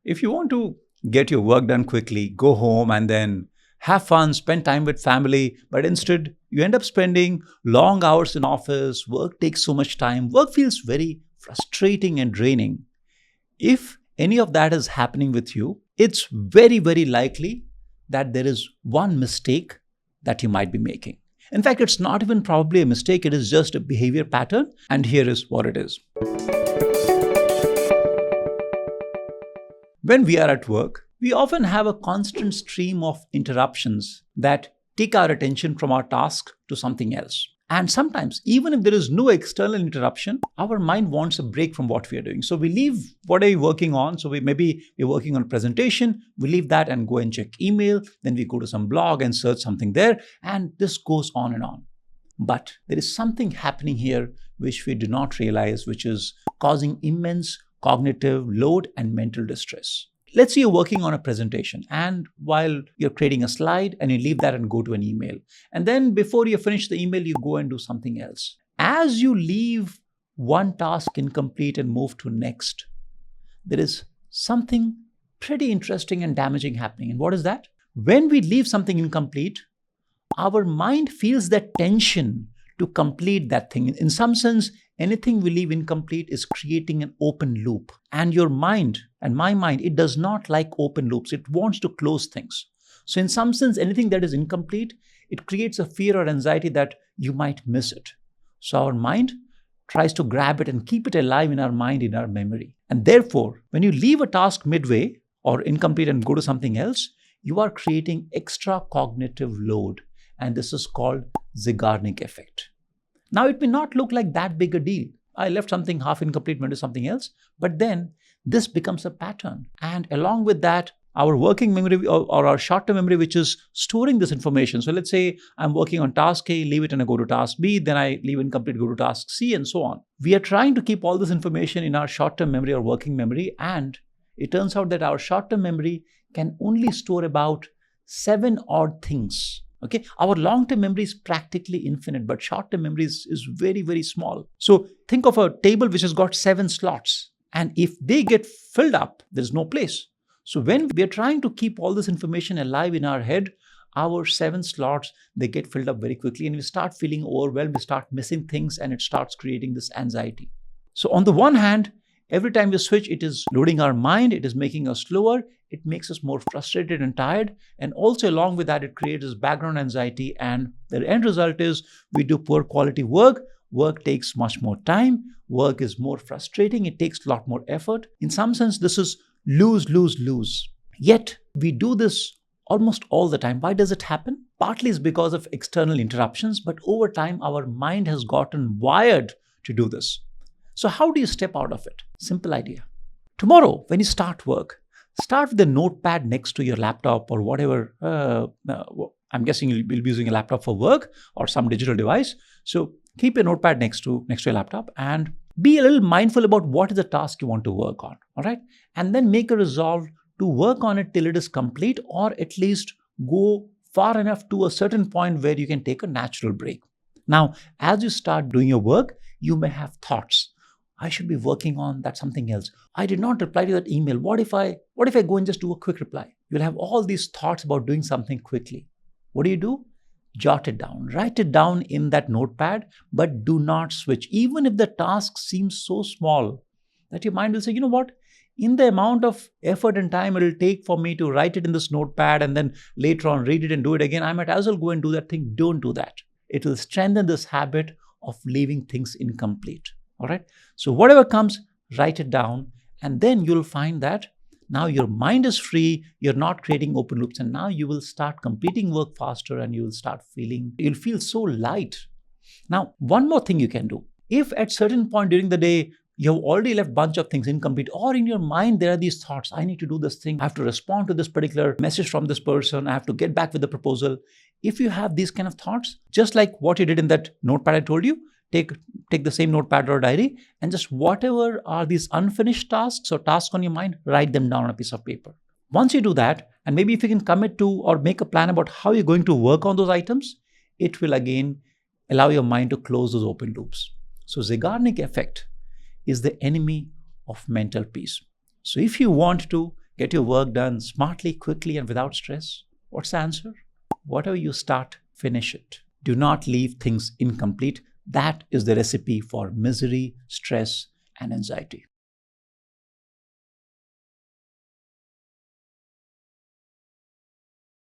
If you want to get your work done quickly, go home and then have fun, spend time with family, but instead you end up spending long hours in office, work takes so much time, work feels very frustrating and draining. If any of that is happening with you, it's very, very likely that there is one mistake that you might be making. In fact, it's not even probably a mistake, it is just a behavior pattern. And here is what it is. When we are at work, we often have a constant stream of interruptions that take our attention from our task to something else. And sometimes, even if there is no external interruption, our mind wants a break from what we are doing. So we leave what are we working on. So maybe we're working on a presentation, we leave that and go and check email. Then we go to some blog and search something there. And this goes on and on. But there is something happening here which we do not realize, which is causing immense cognitive load and mental distress. Let's say you're working on a presentation and while you're creating a slide and you leave that and go to an email. And then before you finish the email, you go and do something else. As you leave one task incomplete and move to next, there is something pretty interesting and damaging happening. And what is that? When we leave something incomplete, our mind feels that tension to complete that thing. In some sense, anything we leave incomplete is creating an open loop. And your mind and my mind, it does not like open loops. It wants to close things. So in some sense, anything that is incomplete, it creates a fear or anxiety that you might miss it. So our mind tries to grab it and keep it alive in our mind, in our memory. And therefore, when you leave a task midway or incomplete and go to something else, you are creating extra cognitive load. And this is called Zeigarnik Effect. Now, it may not look like that big a deal. I left something half incomplete, went to something else. But then this becomes a pattern. And along with that, our working memory or our short-term memory, which is storing this information. So let's say I'm working on task A, leave it and I go to task B, then I leave incomplete, go to task C, and so on. We are trying to keep all this information in our short-term memory or working memory. And it turns out that our short-term memory can only store about 7 odd things. Okay, our long-term memory is practically infinite, but short-term memory is very, very small. So think of a table which has got 7 slots. And if they get filled up, there's no place. So when we are trying to keep all this information alive in our head, our 7 slots, they get filled up very quickly and we start feeling overwhelmed, we start missing things and it starts creating this anxiety. So on the one hand, every time we switch, it is loading our mind, it is making us slower, it makes us more frustrated and tired. And also along with that, it creates this background anxiety. And the end result is we do poor quality work. Work takes much more time. Work is more frustrating. It takes a lot more effort. In some sense, this is lose, lose, lose. Yet we do this almost all the time. Why does it happen? Partly it's because of external interruptions, but over time, our mind has gotten wired to do this. So how do you step out of it? Simple idea. Tomorrow, when you start work, start with a notepad next to your laptop or whatever. I'm guessing you'll be using a laptop for work or some digital device. So keep a notepad next to your laptop and be a little mindful about what is the task you want to work on. All right. And then make a resolve to work on it till it is complete, or at least go far enough to a certain point where you can take a natural break. Now, as you start doing your work, you may have thoughts. I should be working on that something else. I did not reply to that email. What if I go and just do a quick reply? You'll have all these thoughts about doing something quickly. What do? Jot it down. Write it down in that notepad, but do not switch. Even if the task seems so small that your mind will say, you know what? In the amount of effort and time it will take for me to write it in this notepad and then later on read it and do it again, I might as well go and do that thing. Don't do that. It will strengthen this habit of leaving things incomplete. All right. So whatever comes, write it down. And then you'll find that now your mind is free. You're not creating open loops. And now you will start completing work faster and you'll feel so light. Now, one more thing you can do. If at certain point during the day, you have already left a bunch of things incomplete, or in your mind, there are these thoughts, I need to do this thing. I have to respond to this particular message from this person. I have to get back with the proposal. If you have these kind of thoughts, just like what you did in that notepad I told you, take the same notepad or diary and just whatever are these unfinished tasks or tasks on your mind, write them down on a piece of paper. Once you do that, and maybe if you can commit to or make a plan about how you're going to work on those items, it will again allow your mind to close those open loops. So Zeigarnik Effect is the enemy of mental peace. So if you want to Get your work done smartly, quickly, and without stress? What's the answer? Whatever you start, finish it. Do not leave things incomplete. That is the recipe for misery, stress, and anxiety.